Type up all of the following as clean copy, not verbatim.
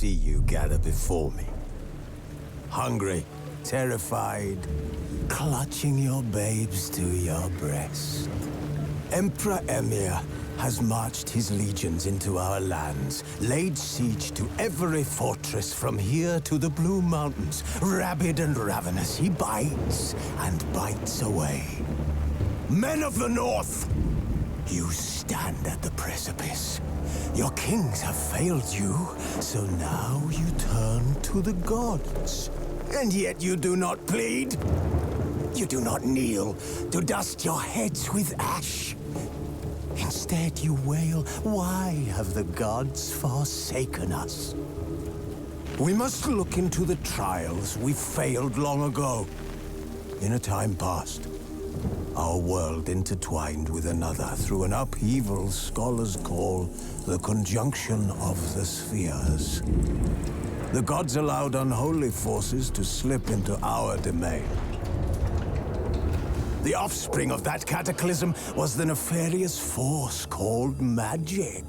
see you gather before me. Hungry, terrified, clutching your babes to your breast. Emperor Emhyr has marched his legions into our lands, laid siege to every fortress from here to the Blue Mountains. Rabid and ravenous, he bites and bites away. Men of the North, you stand at the precipice. Your kings have failed you, so now you turn to the gods. And yet you do not plead. You do not kneel to dust your heads with ash. Instead you wail, why have the gods forsaken us? We must look into the trials we failed long ago. In a time past, our world intertwined with another through an upheaval scholars call the conjunction of the spheres. The gods allowed unholy forces to slip into our domain. The offspring of that cataclysm was the nefarious force called magic.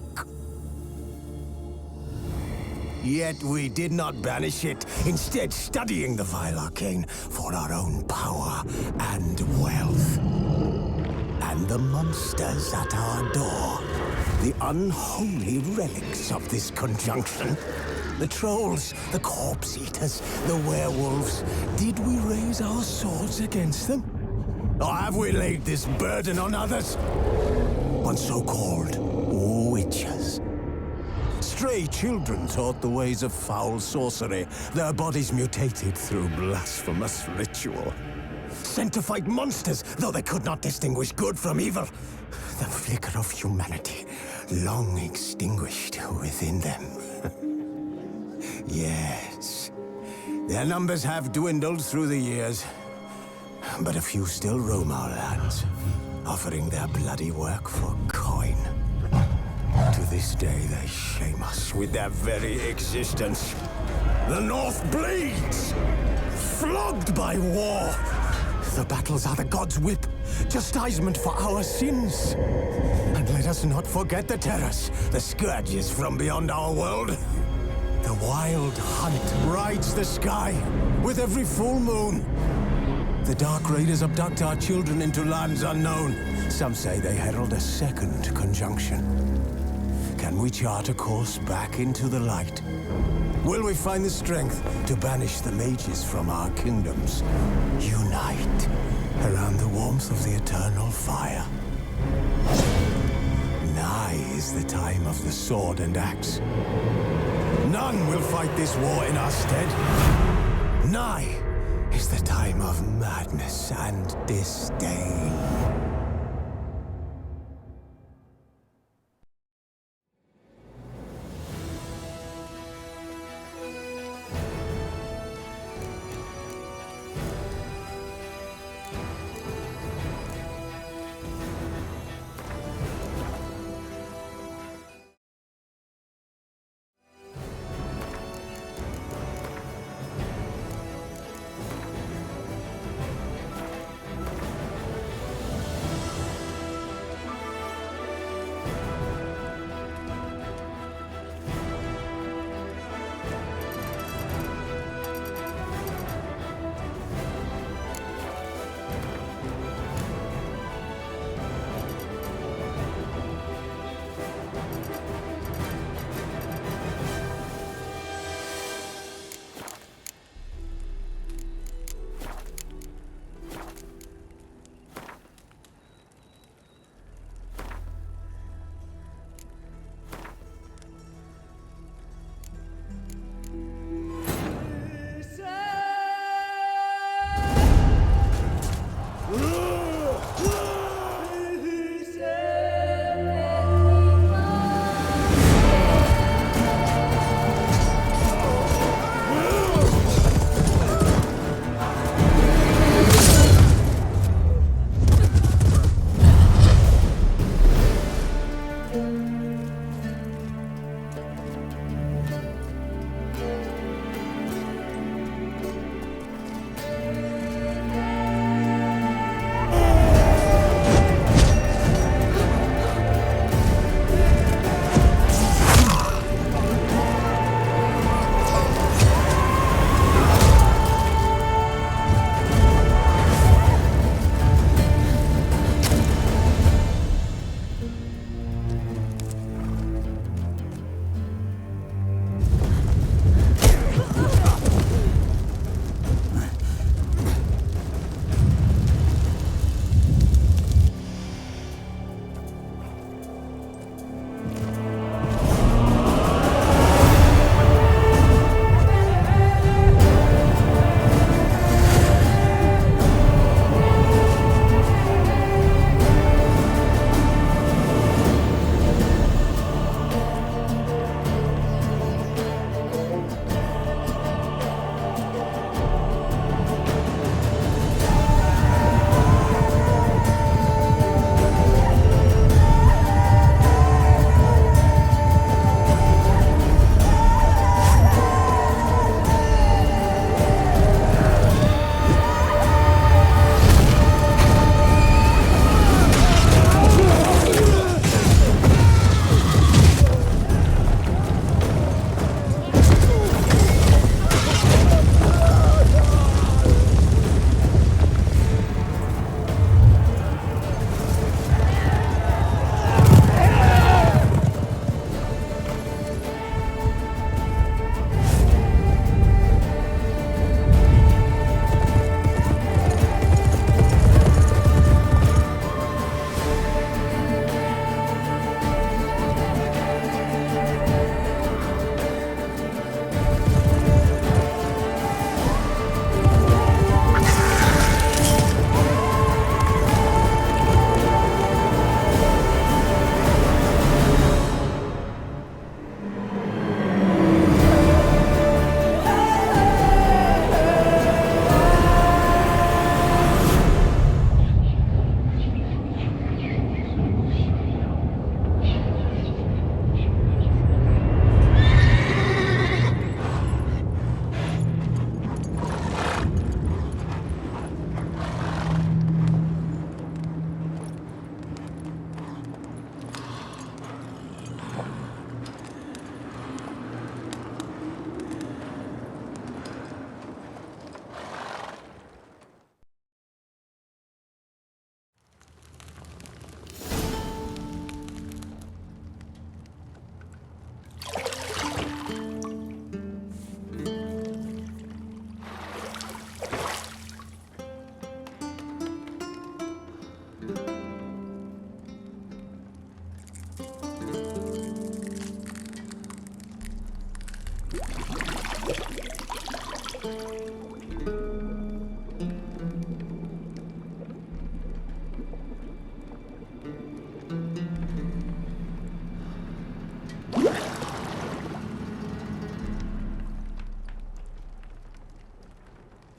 Yet we did not banish it, instead studying the vile arcane for our own power and wealth. And the monsters at our door, the unholy relics of this conjunction. The trolls, the corpse-eaters, the werewolves. Did we raise our swords against them? Or have we laid this burden on others? On so-called witches. Stray children taught the ways of foul sorcery, their bodies mutated through blasphemous ritual. Sent to fight monsters, though they could not distinguish good from evil. The flicker of humanity, long extinguished within them. Yes, their numbers have dwindled through the years, but a few still roam our lands, offering their bloody work for coin. To this day, they shame us with their very existence. The North bleeds, flogged by war. The battles are the gods' whip, chastisement for our sins. And let us not forget the terrors, the scourges from beyond our world. The wild hunt rides the sky with every full moon. The Dark Raiders abduct our children into lands unknown. Some say they herald a second conjunction. Can we chart a course back into the light? Will we find the strength to banish the mages from our kingdoms? Unite around the warmth of the eternal fire. Nigh is the time of the sword and axe. None will fight this war in our stead. Nigh is the time of madness and disdain.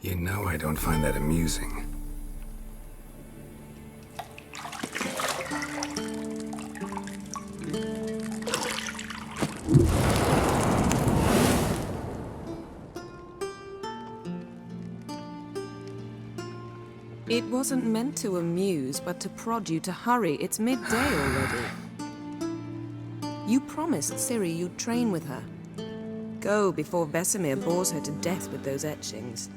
You know I don't find that amusing. It wasn't meant to amuse, but to prod you to hurry. It's midday already. You promised Ciri you'd train with her. Go before Vesemir bores her to death with those etchings.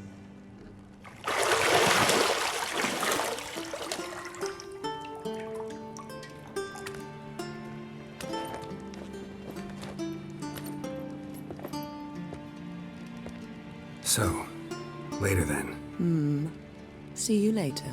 So, later then. See you later.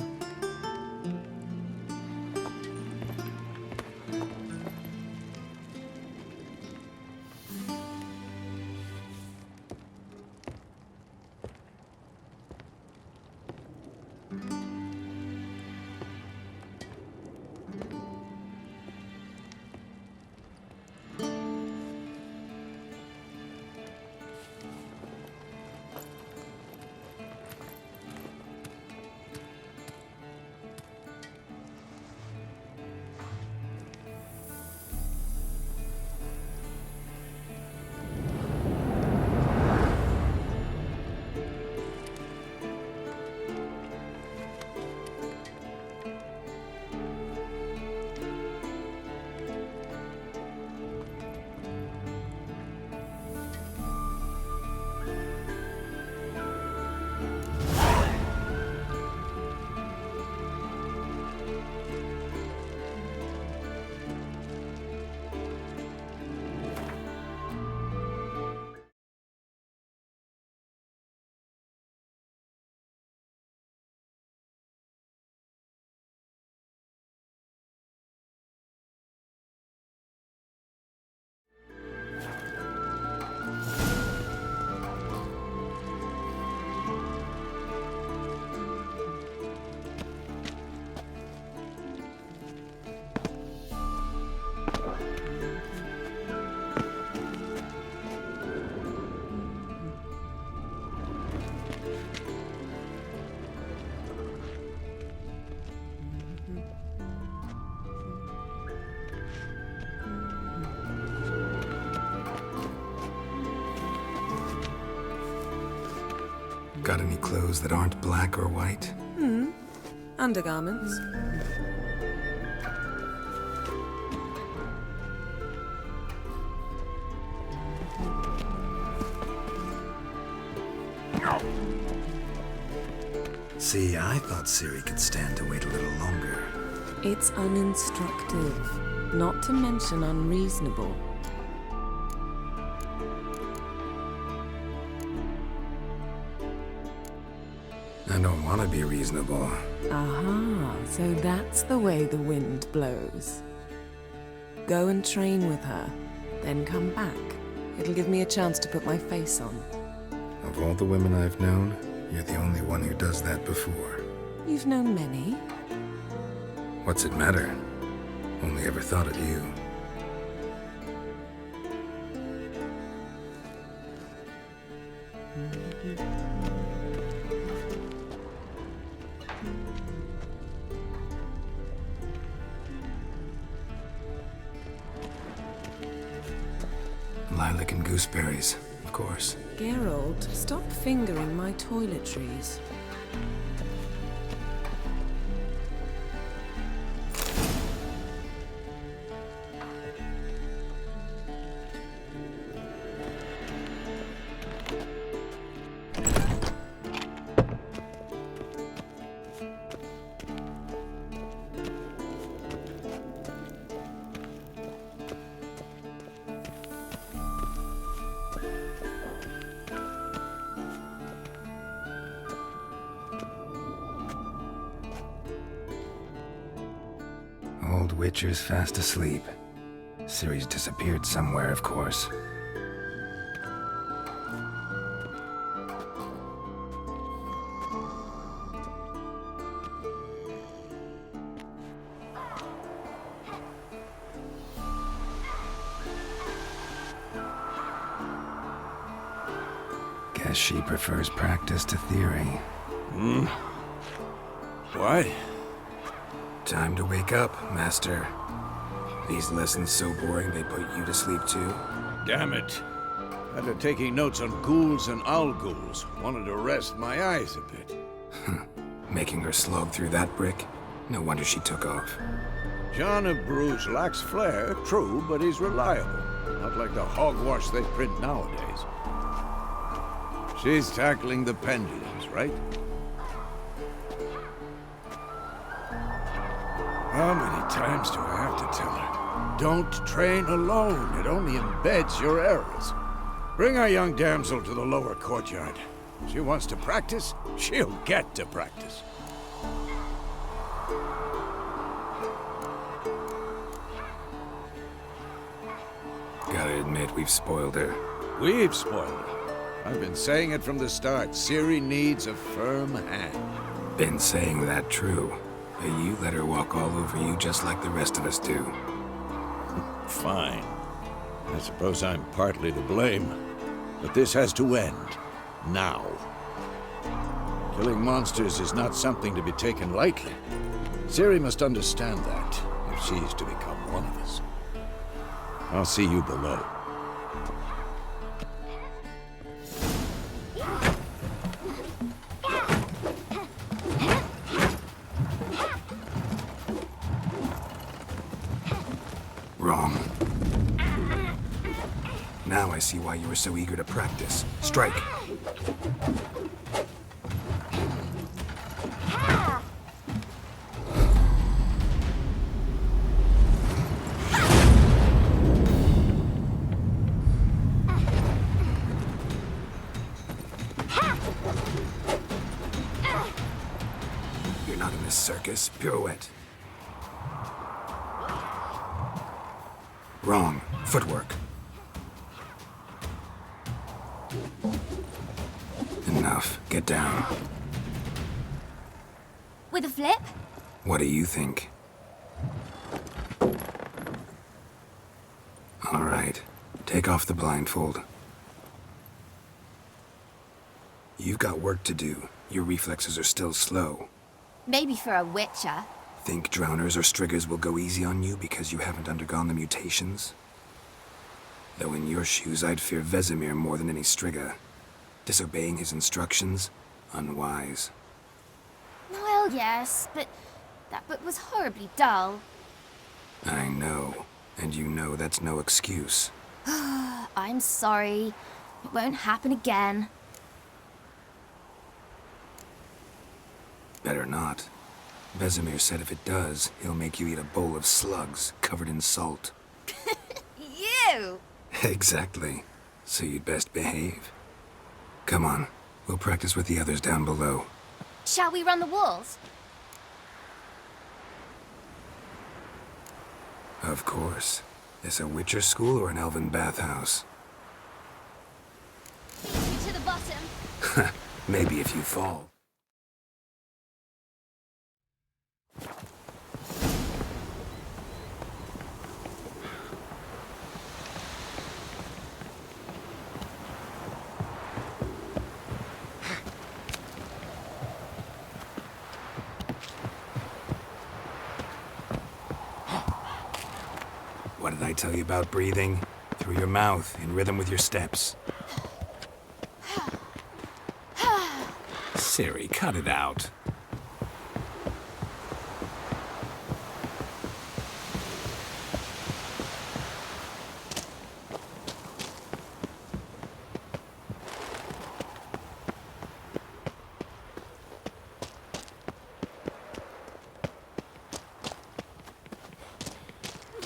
Got any clothes that aren't black or white? Undergarments. See, I thought Ciri could stand to wait a little longer. It's uninstructive, not to mention unreasonable. I don't want to be reasonable. Aha, so that's the way the wind blows. Go and train with her, then come back. It'll give me a chance to put my face on. Of all the women I've known, you're the only one who does that before. You've known many. What's it matter? Only ever thought of you. Lilac and gooseberries, of course. Geralt, stop fingering my toiletries. Old Witcher's fast asleep. Ciri's disappeared somewhere, of course. Guess she prefers practice to theory. What? Time to wake up, Master. These lessons so boring they put you to sleep too? Damn it. After taking notes on ghouls and owl ghouls, wanted to rest my eyes a bit. Making her slog through that brick? No wonder she took off. John of Bruges lacks flair, true, but he's reliable. Not like the hogwash they print nowadays. She's tackling the pendulums, right? How many times do I have to tell her? Don't train alone. It only embeds your errors. Bring our young damsel to the lower courtyard. She wants to practice, she'll get to practice. Gotta admit, we've spoiled her. We've spoiled her. I've been saying it from the start. Ciri needs a firm hand. Been saying that true. But you let her walk all over you just like the rest of us do. Fine. I suppose I'm partly to blame. But this has to end. Now. Killing monsters is not something to be taken lightly. Ciri must understand that, if she is to become one of us. I'll see you below. Wrong. Now I see why you were so eager to practice. Strike! You're not in this circus. Pirouette. Wrong. Footwork. Enough. Get down. With a flip? What do you think? All right. Take off the blindfold. You've got work to do. Your reflexes are still slow. Maybe for a witcher. Think drowners or striggers will go easy on you because you haven't undergone the mutations? Though in your shoes, I'd fear Vesemir more than any strigger. Disobeying his instructions? Unwise. Well, yes, but that book was horribly dull. I know. And you know that's no excuse. I'm sorry. It won't happen again. Better not. Vesemir said if it does, he'll make you eat a bowl of slugs covered in salt. You! Exactly. So you'd best behave. Come on. We'll practice with the others down below. Shall we run the walls? Of course. This a Witcher school or an elven bathhouse? To the bottom. Maybe if you fall. What did I tell you about breathing? Through your mouth, in rhythm with your steps. Ciri, cut it out.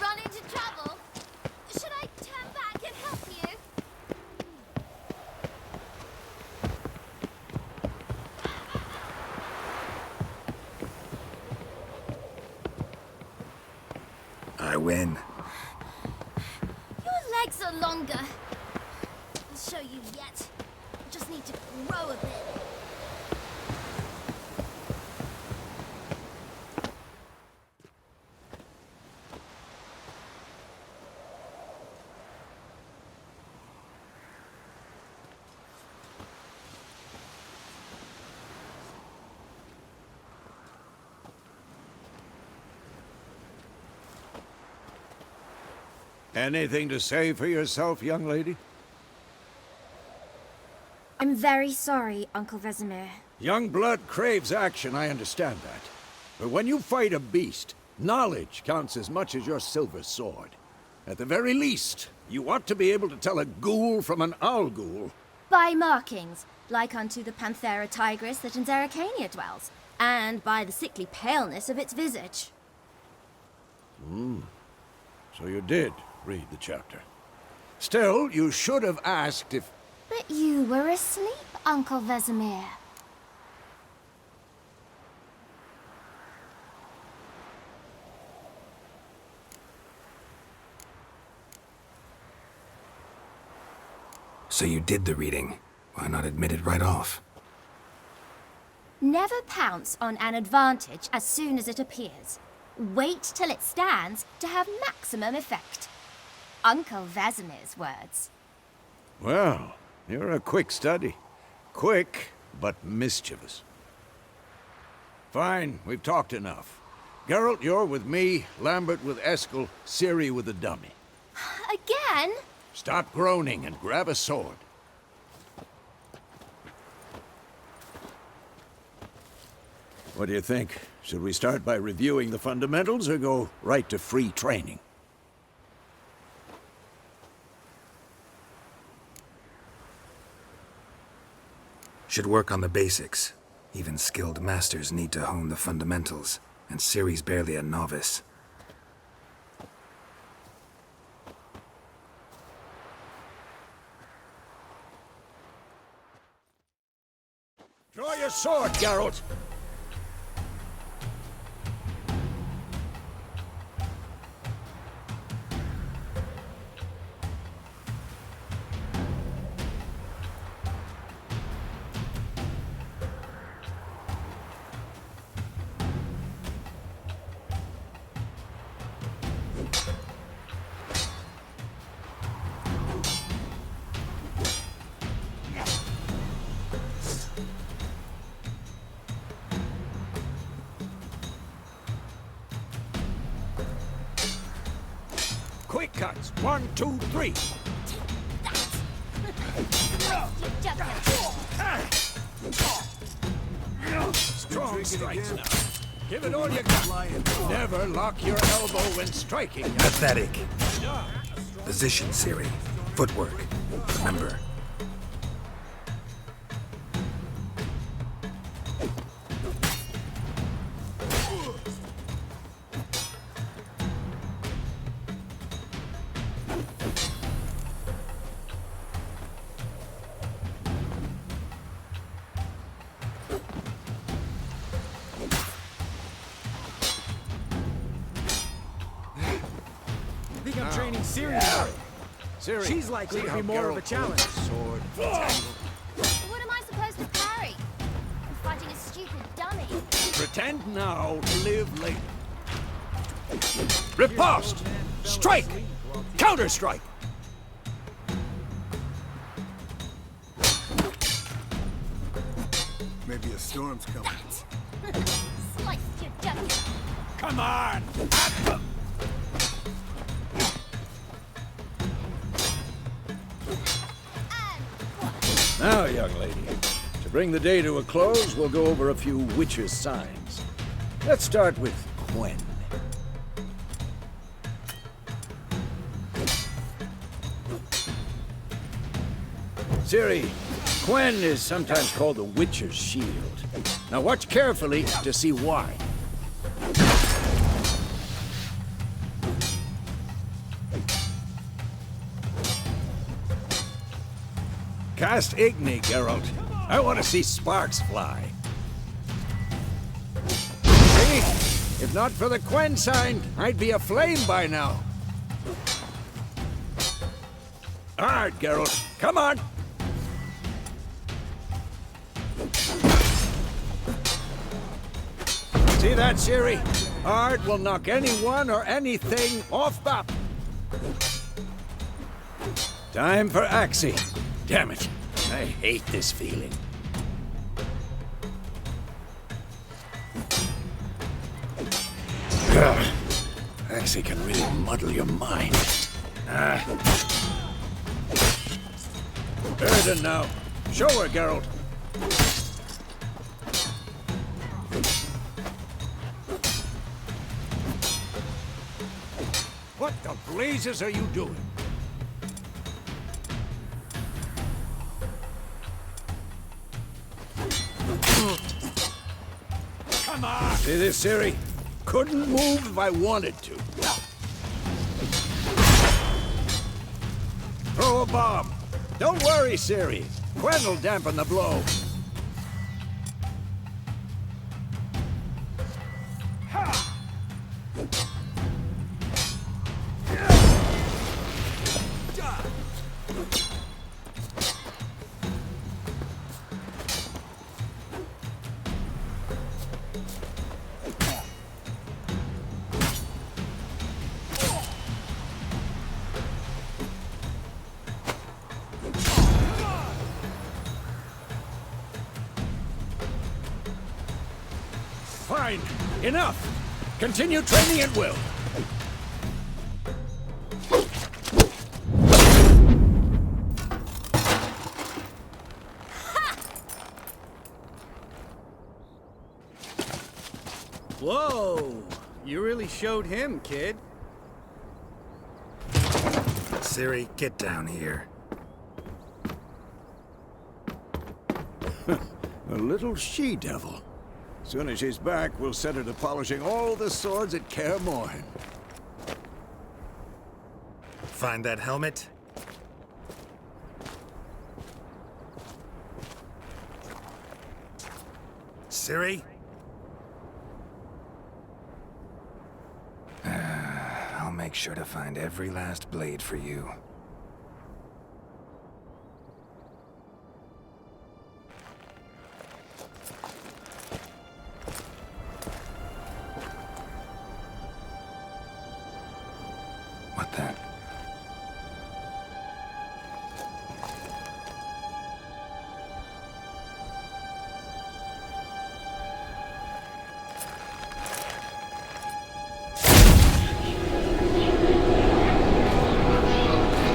Run into trouble? Should I turn back and help you? I win. Your legs are longer. I'll show you yet. Just need to grow a bit. Anything to say for yourself, young lady? I'm very sorry, Uncle Vesemir. Young blood craves action, I understand that. But when you fight a beast, knowledge counts as much as your silver sword. At the very least, you ought to be able to tell a ghoul from an owl ghoul. By markings, like unto the Panthera tigris that in Zerrikania dwells, and by the sickly paleness of its visage. So you did read the chapter. Still, you should have asked if... But you were asleep, Uncle Vesemir. So you did the reading. Why not admit it right off? Never pounce on an advantage as soon as it appears. Wait till it stands to have maximum effect. Uncle Vesemir's words. Well, you're a quick study. Quick, but mischievous. Fine, we've talked enough. Geralt, you're with me, Lambert with Eskel, Ciri with the dummy. Again? Stop groaning and grab a sword. What do you think? Should we start by reviewing the fundamentals or go right to free training? Should work on the basics. Even skilled masters need to hone the fundamentals, and Ciri's barely a novice. Draw your sword, Geralt! Quick cuts. 1, 2, 3. Strong strikes now. Give it all you got. Never lock your elbow when striking. Pathetic. Position, Ciri. Footwork. Remember. I think I'm training Ciri. Ciri, She's likely see to how be more of a Geralt challenge. holds his sword. What am I supposed to parry? I'm fighting a stupid dummy. Pretend now, live later. Riposte! Strike! Counter-strike! Maybe a storm's coming. Slice your dummy. Come on! Now, young lady, to bring the day to a close, we'll go over a few witches' signs. Let's start with Quen. Ciri, Quen is sometimes called the Witcher's Shield. Now watch carefully to see why. Cast Igni, Geralt. I want to see sparks fly. See? If not for the Quen sign, I'd be aflame by now. All right, Geralt. Come on! See that, Ciri? Art will knock anyone or anything off map. Time for Axii. Damn it. I hate this feeling. Axii can really muddle your mind. Erden now. Show her, Geralt. What the blazes are you doing? Come on! See this, Ciri? Couldn't move if I wanted to. Throw a bomb. Don't worry, Ciri. Gwen'll dampen the blow. Fine. Enough. Continue training at will. Whoa! You really showed him, kid. Ciri, get down here. A little she-devil. Soon as she's back, we'll set her to polishing all the swords at Kaer Morhen. Find that helmet? Ciri? I'll make sure to find every last blade for you. What then?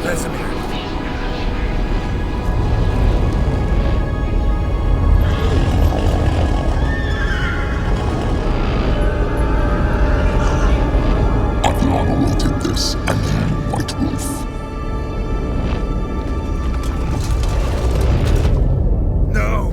Vesemir. Adlan awaited this, and you, White Wolf. No!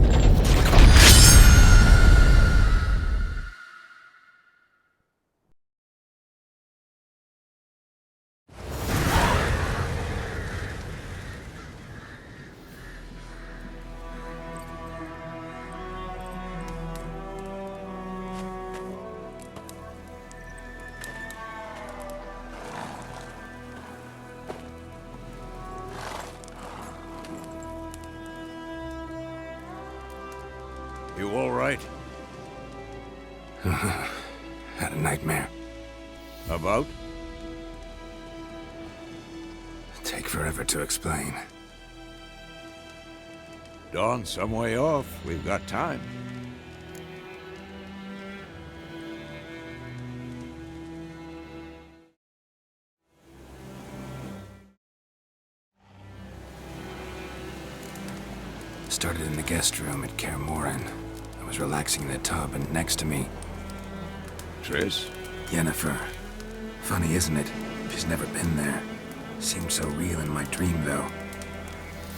You all right? Had a nightmare. About? Take forever to explain. Dawn's some way off. We've got time. Started in the guest room at Kaer Morhen. I was relaxing in a tub, and next to me, Triss? Yennefer. Funny, isn't it? She's never been there. Seemed so real in my dream, though.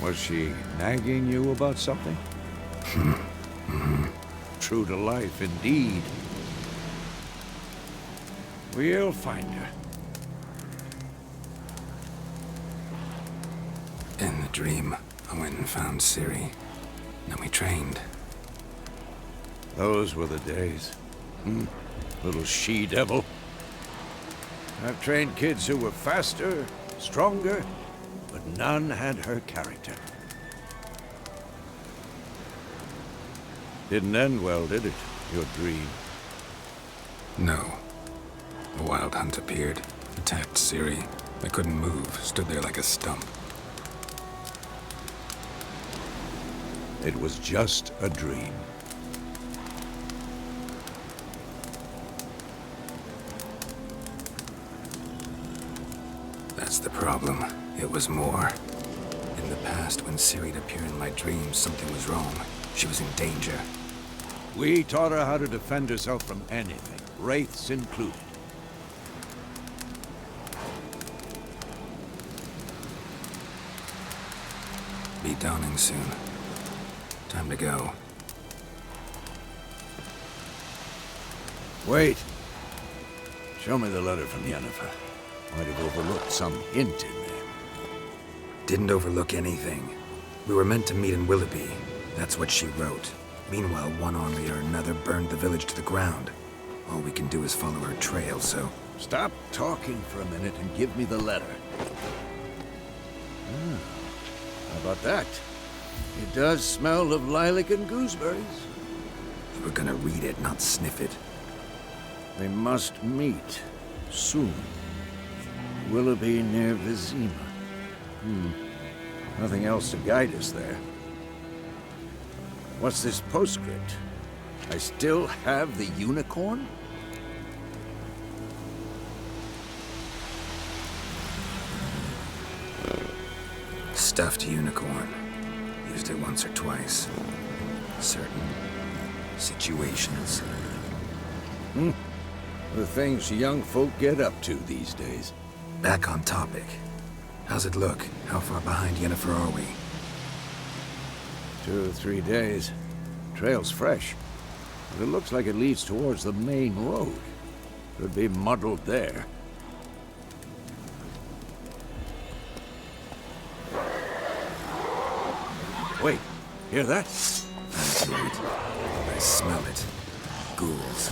Was she nagging you about something? True to life, indeed. We'll find her. In the dream, I went and found Ciri. Then we trained. Those were the days. Little she-devil. I've trained kids who were faster, stronger, but none had her character. Didn't end well, did it? Your dream? No. A wild hunt appeared, attacked Ciri. I couldn't move, stood there like a stump. It was just a dream. That's the problem. It was more. In the past, when Ciri'd appear in my dreams, something was wrong. She was in danger. We taught her how to defend herself from anything, wraiths included. Be dawning soon. Time to go. Wait. Show me the letter from Yennefer. Might have overlooked some hint in there. Didn't overlook anything. We were meant to meet in Willoughby. That's what she wrote. Meanwhile, one army or another burned the village to the ground. All we can do is follow her trail, so... Stop talking for a minute and give me the letter. How about that? It does smell of lilac and gooseberries. We're gonna read it, not sniff it. They must meet soon. Willoughby near Vizima. Nothing else to guide us there. What's this postscript? I still have the unicorn? Stuffed unicorn. Used it once or twice. Certain situations. The things young folk get up to these days. Back on topic. How's it look? How far behind Yennefer are we? 2 or 3 days. Trail's fresh. But it looks like it leads towards the main road. Could be muddled there. Wait, hear that? I hear it. I smell it. Ghouls.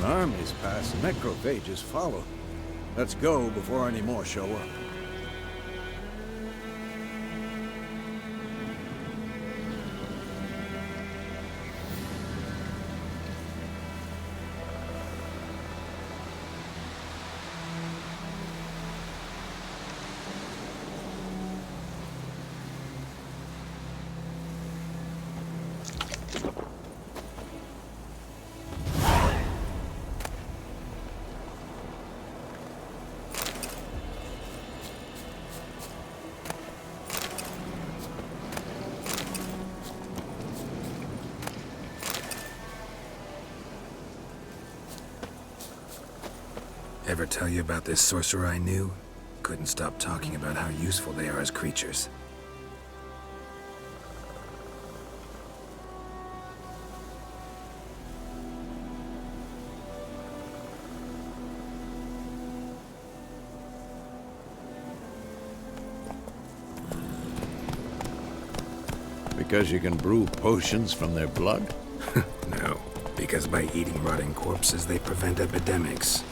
Armies pass, necrophages follow. Let's go before any more show up. Ever tell you about this sorcerer I knew? Couldn't stop talking about how useful they are as creatures. Because you can brew potions from their blood? No, because by eating rotting corpses, they prevent epidemics.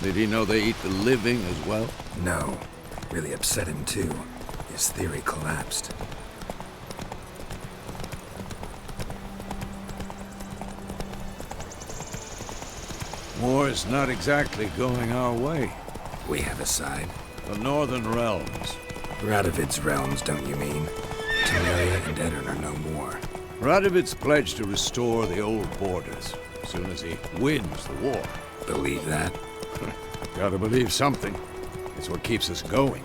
Did he know they eat the living as well? No. Really upset him, too. His theory collapsed. War's not exactly going our way. We have a side. The Northern Realms. Radovid's realms, don't you mean? Temeria and Edirn are no more. Radovid's pledged to restore the old borders as soon as he wins the war. Believe that? Gotta believe something. It's what keeps us going.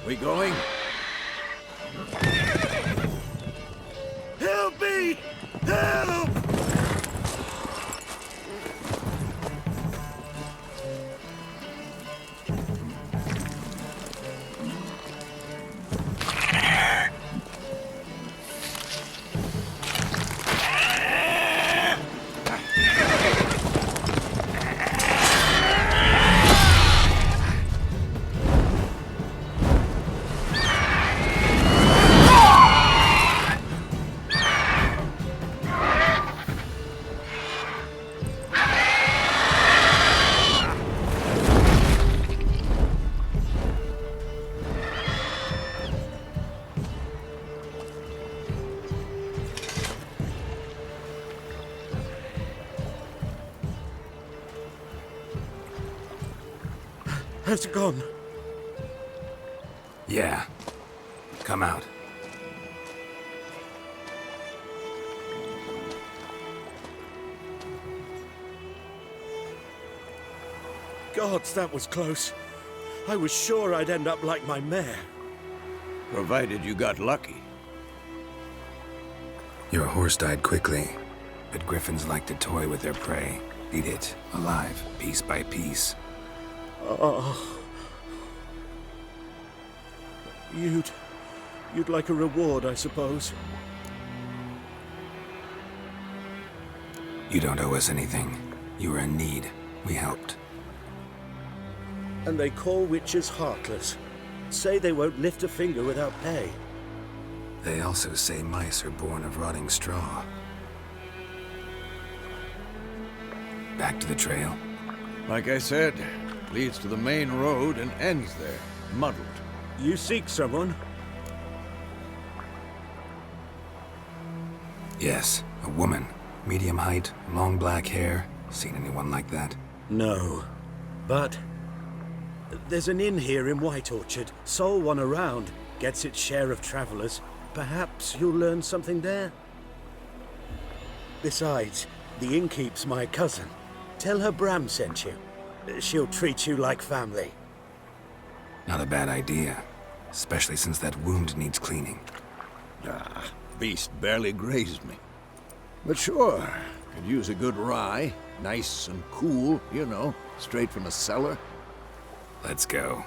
We going? Help me! Help! Has it gone? Yeah. Come out. Gods, that was close. I was sure I'd end up like my mare. Provided you got lucky. Your horse died quickly, but griffins like to toy with their prey. Eat it, alive, piece by piece. Oh. You'd like a reward, I suppose. You don't owe us anything. You were in need. We helped. And they call witches heartless. Say they won't lift a finger without pay. They also say mice are born of rotting straw. Back to the trail? Like I said, leads to the main road and ends there, muddled. You seek someone? Yes, a woman. Medium height, long black hair. Seen anyone like that? No. But there's an inn here in White Orchard. Sole one around. Gets its share of travelers. Perhaps you'll learn something there? Besides, the innkeep's my cousin. Tell her Bram sent you. She'll treat you like family. Not a bad idea. Especially since that wound needs cleaning. Ah, beast barely grazed me. But sure, could use a good rye. Nice and cool, you know, straight from the cellar. Let's go.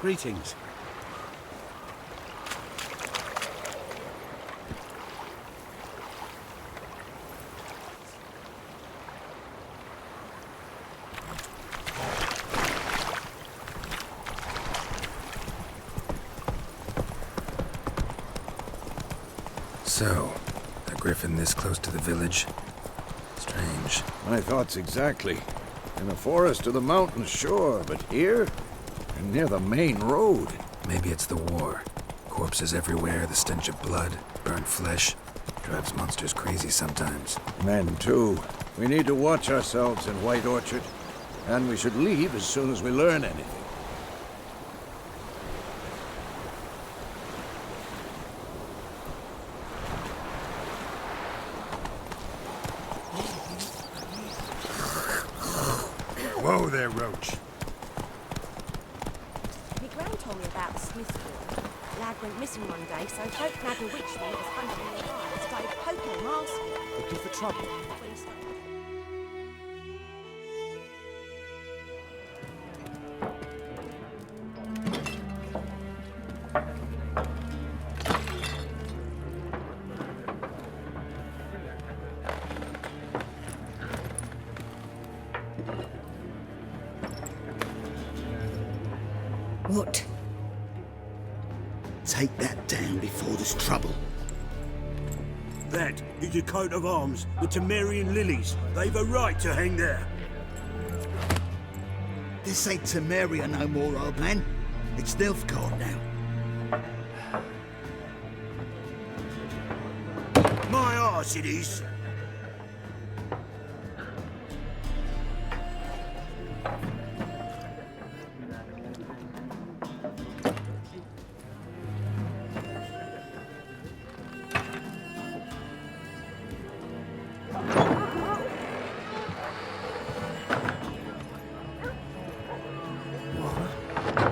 Greetings. So, a griffin this close to the village? Strange. My thoughts exactly. In the forest or the mountains, sure, but here? And near the main road. Maybe it's the war. Corpses everywhere, the stench of blood, burnt flesh. Drives monsters crazy sometimes. Men, too. We need to watch ourselves in White Orchard. And we should leave as soon as we learn anything. Whoa there, Roach. My gran told me about the Smith's Ward. Lad went missing one day, so folk had a witch that was hunting in the fire, started poking him, asking. Looking for trouble. When he started- What? Take that down before there's trouble. That is a coat of arms, the Temerian lilies. They've a right to hang there. This ain't Temeria no more, old man. It's Nilfgaard now. My arse it is.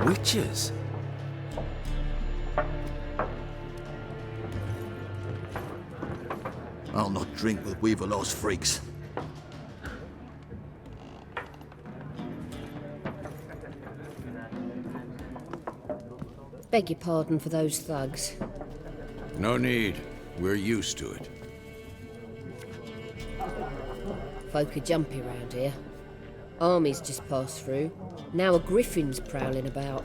Witches? I'll not drink with Weaverlaw's freaks. Beg your pardon for those thugs. No need. We're used to it. Folk are jumpy round here. Armies just passed through. Now a griffin's prowling about.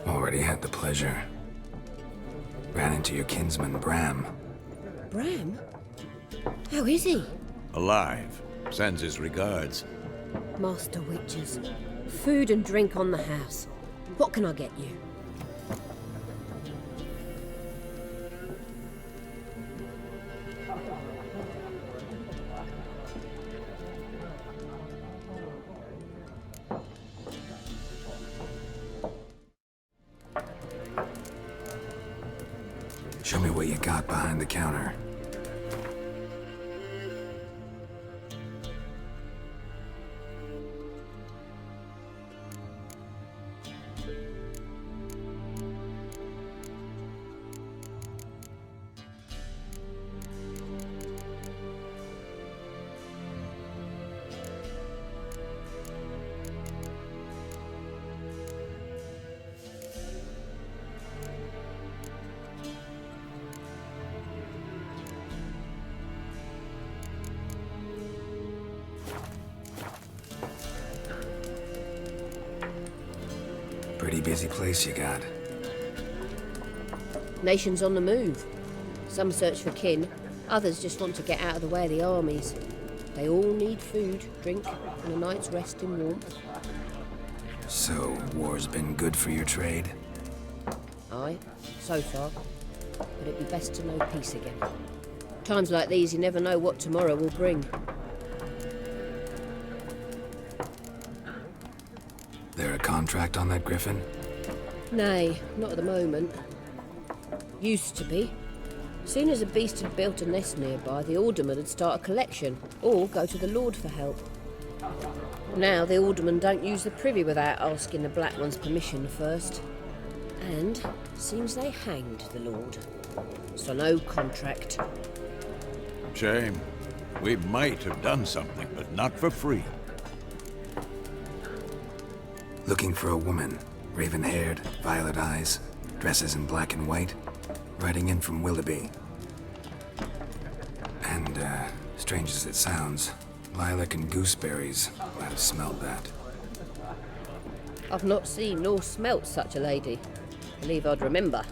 Already had the pleasure. Ran into your kinsman, Bram. Bram? How is he? Alive. Sends his regards. Master Witches. Food and drink on the house. What can I get you? Show me what you got behind the counter. Pretty busy place you got. Nations on the move. Some search for kin, others just want to get out of the way of the armies. They all need food, drink, and a night's rest in warmth. So, war's been good for your trade? Aye, so far. But it'd be best to know peace again. Times like these, you never know what tomorrow will bring. There a contract on that griffin? Nay, not at the moment. Used to be. Soon as a beast had built a nest nearby, the alderman would start a collection, or go to the Lord for help. Now the aldermen don't use the privy without asking the Black One's permission first. And seems they hanged the Lord. So no contract. Shame. We might have done something, but not for free. Looking for a woman. Raven-haired, violet eyes, dresses in black and white. Riding in from Willoughby. And, strange as it sounds, lilac and gooseberries might have smelled that. I've not seen nor smelt such a lady. Believe I'd remember.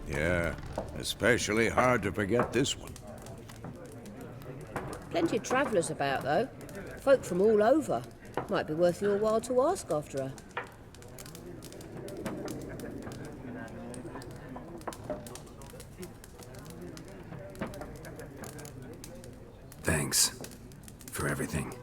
Yeah, especially hard to forget this one. Plenty of travellers about, though. Folk from all over. Might be worth your while to ask after her. Thanks for everything.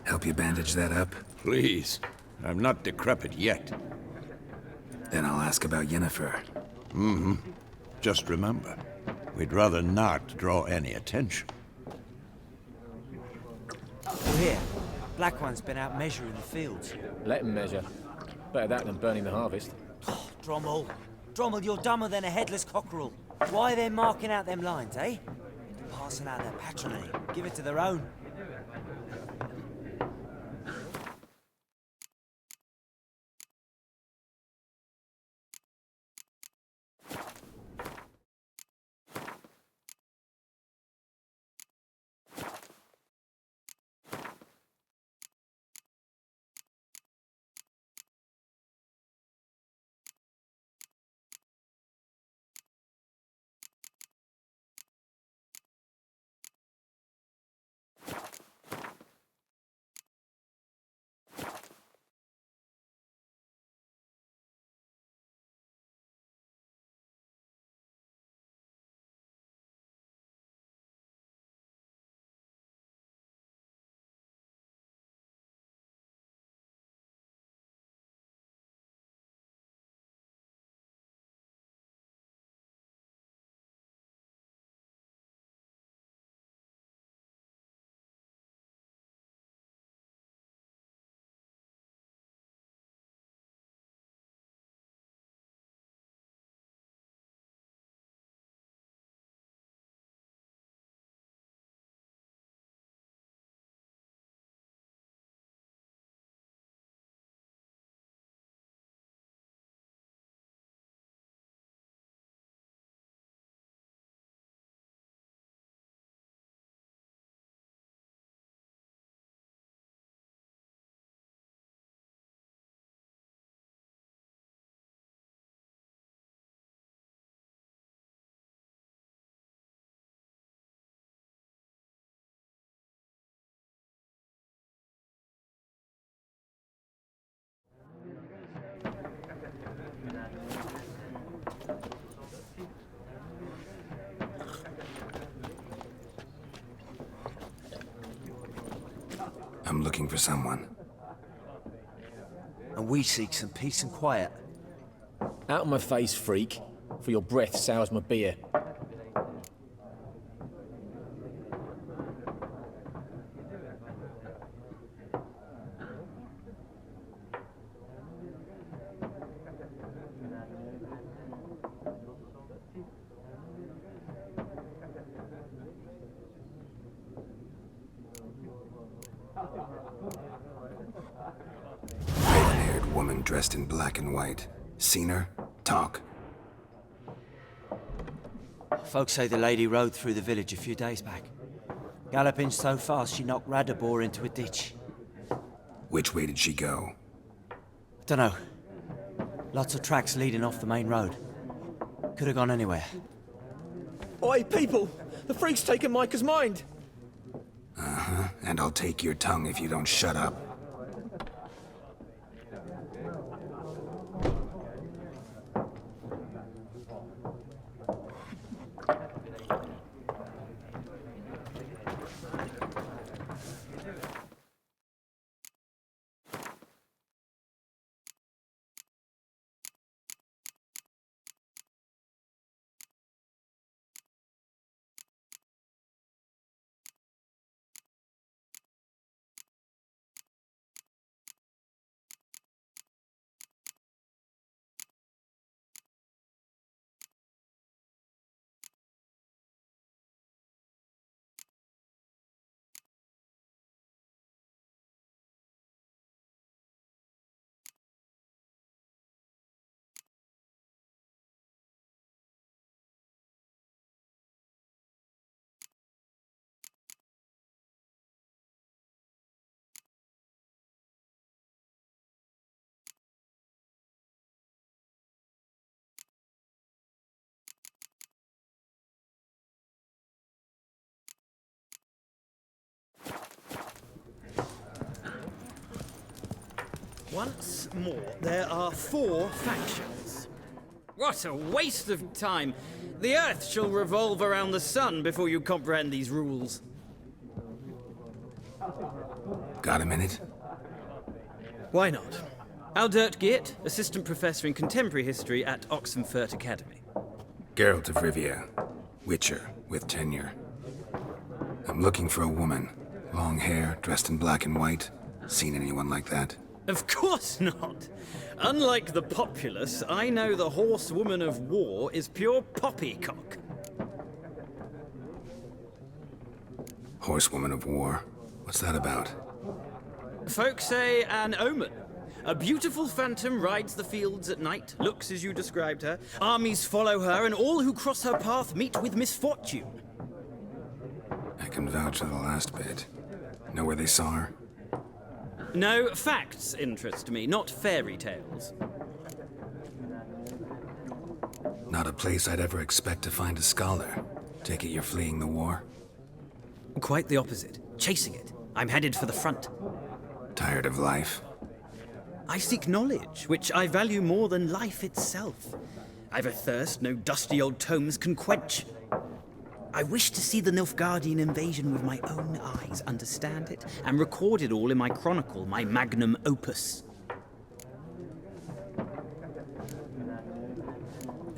Help you bandage that up? Please. I'm not decrepit yet. Then I'll ask about Yennefer. Mm-hmm. Just remember, we'd rather not draw any attention. Oh, here. Black One's been out measuring the fields. Let him measure. Better that than burning the harvest. Oh, Drommel. Drommel, you're dumber than a headless cockerel. Why they're marking out them lines, eh? Passing out their patrimony. Give it to their own. I'm looking for someone. And we seek some peace and quiet. Out of my face, freak. For your breath sours my beer. Raven-haired woman dressed in black and white. Seen her? Talk. Folks say the lady rode through the village a few days back. Galloping so fast she knocked Radabor into a ditch. Which way did she go? Dunno. Lots of tracks leading off the main road. Could have gone anywhere. Oi, people! The freak's taken Micah's mind! Uh-huh. And I'll take your tongue if you don't shut up. Once more, there are 4 factions. What a waste of time! The Earth shall revolve around the sun before you comprehend these rules. Got a minute? Why not? Aldert Geert, Assistant Professor in Contemporary History at Oxenfurt Academy. Geralt of Rivia, Witcher with tenure. I'm looking for a woman. Long hair, dressed in black and white. Seen anyone like that? Of course not! Unlike the populace, I know the horsewoman of war is pure poppycock. Horsewoman of war? What's that about? Folk say an omen. A beautiful phantom rides the fields at night, looks as you described her. Armies follow her, and all who cross her path meet with misfortune. I can vouch for the last bit. Know where they saw her? No, facts interest me, not fairy tales. Not a place I'd ever expect to find a scholar. Take it you're fleeing the war? Quite the opposite. Chasing it. I'm headed for the front. Tired of life? I seek knowledge, which I value more than life itself. I've a thirst no dusty old tomes can quench. I wish to see the Nilfgaardian invasion with my own eyes, understand it, and record it all in my chronicle, my magnum opus.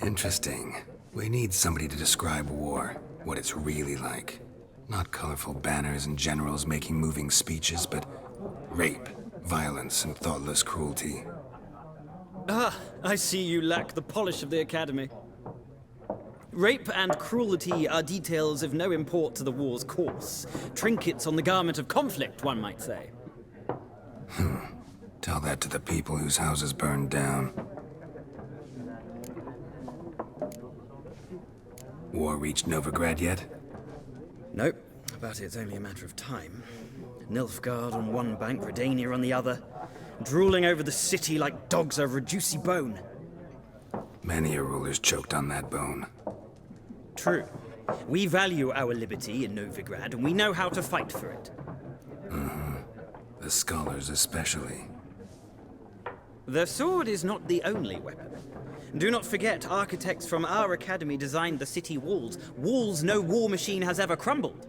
Interesting. We need somebody to describe war, what it's really like. Not colorful banners and generals making moving speeches, but rape, violence, and thoughtless cruelty. Ah, I see you lack the polish of the Academy. Rape and cruelty are details of no import to the war's course. Trinkets on the garment of conflict, one might say. Tell that to the people whose houses burned down. War reached Novigrad yet? Nope, but it's only a matter of time. Nilfgaard on one bank, Redania on the other, drooling over the city like dogs over a juicy bone. Many a ruler's choked on that bone. True. We value our liberty in Novigrad, and we know how to fight for it. The scholars especially. The sword is not the only weapon. Do not forget, architects from our academy designed the city walls. Walls no war machine has ever crumbled.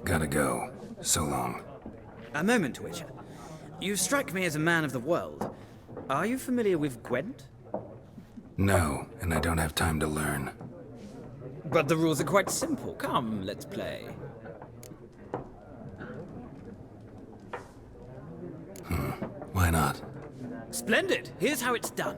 Gotta go. So long. A moment, Witcher. You strike me as a man of the world. Are you familiar with Gwent? No, and I don't have time to learn. But the rules are quite simple. Come, let's play. Why not? Splendid! Here's how it's done.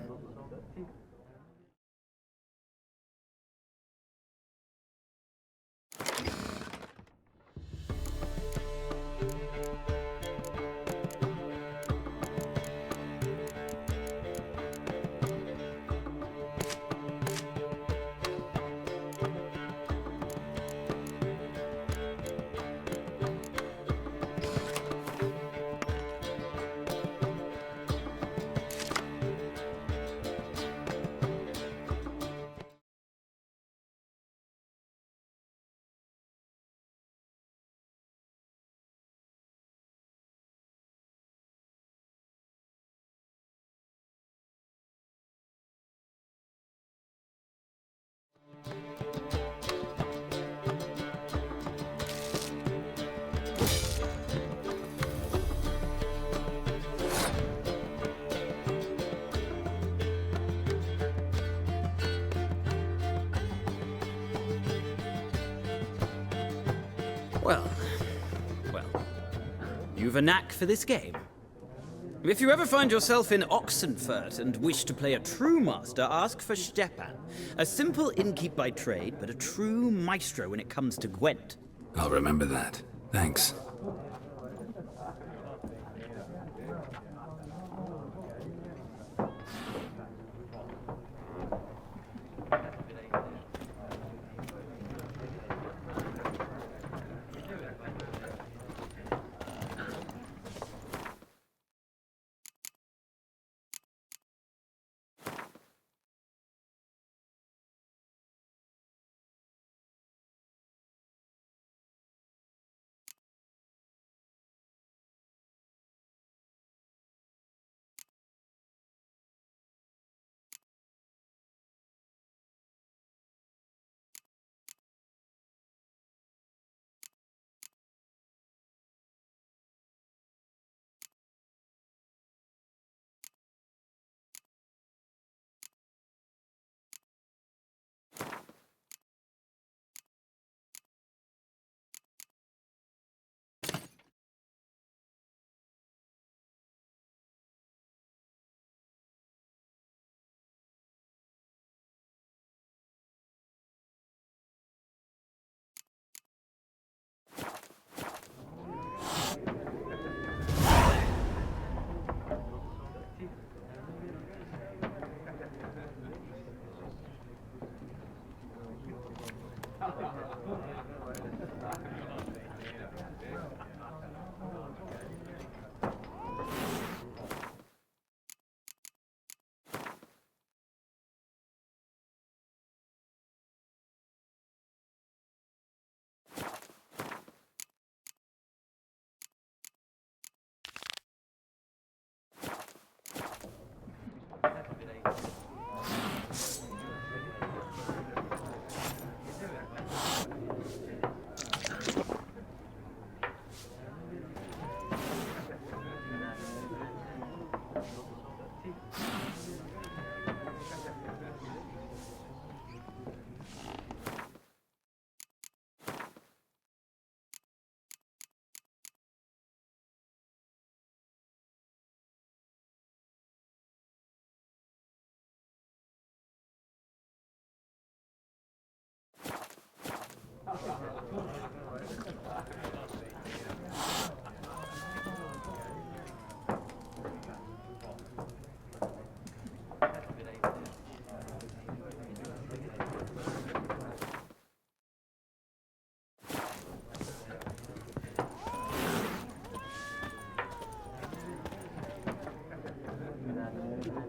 Well, you've a knack for this game. If you ever find yourself in Oxenfurt and wish to play a true master, ask for Stepan. A simple innkeep by trade, but a true maestro when it comes to Gwent. I'll remember that. Thanks.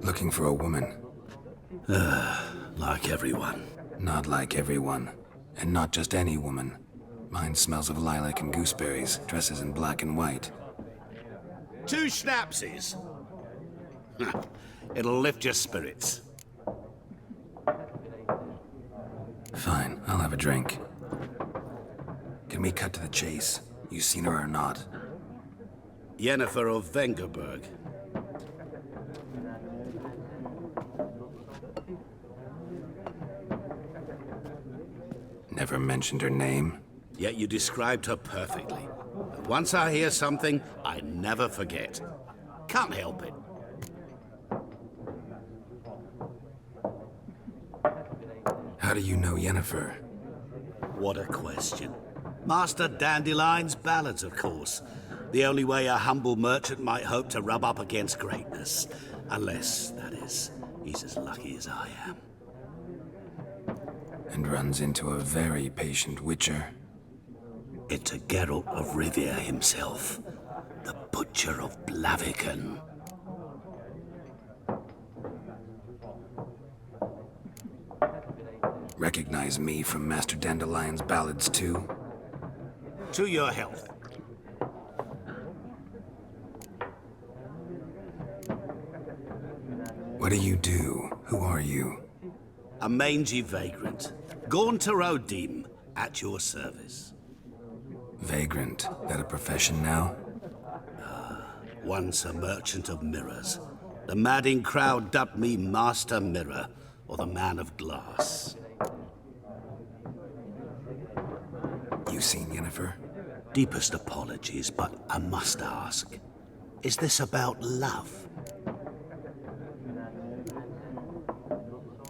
Looking for a woman. Like everyone. Not like everyone. And not just any woman. Mine smells of lilac and gooseberries, dresses in black and white. 2 schnapsies. It'll lift your spirits. Fine, I'll have a drink. Can we cut to the chase? You seen her or not? Yennefer of Vengerberg. Never mentioned her name. Yet you described her perfectly. Once I hear something, I never forget. Can't help it. How do you know Yennefer? What a question. Master Dandelion's ballads, of course. The only way a humble merchant might hope to rub up against greatness. Unless, that is, he's as lucky as I am. And runs into a very patient witcher. It's a Geralt of Rivia himself. The Butcher of Blaviken. Recognize me from Master Dandelion's ballads, too? To your health. What do you do? Who are you? A mangy vagrant. Gaunter O'Dim, at your service. Vagrant? That a profession now? Once a merchant of mirrors. The madding crowd dubbed me Master Mirror, or the Man of Glass. You seen Yennefer? Deepest apologies, but I must ask. Is this about love?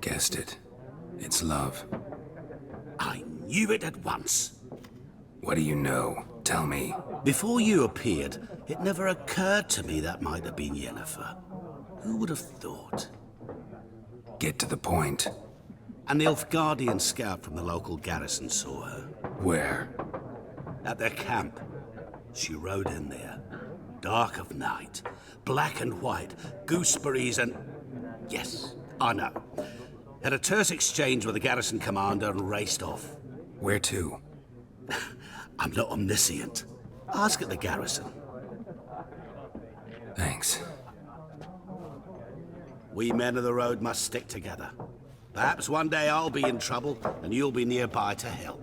Guessed it. It's love. I knew it at once. What do you know? Tell me. Before you appeared, it never occurred to me that might have been Yennefer. Who would have thought? Get to the point. An Nilfgaardian scout from the local garrison saw her. Where? At their camp. She rode in there. Dark of night. Black and white. Gooseberries and... Yes, I know. Had a terse exchange with the garrison commander and raced off. Where to? I'm not omniscient. Ask at the garrison. Thanks. We men of the road must stick together. Perhaps one day I'll be in trouble and you'll be nearby to help.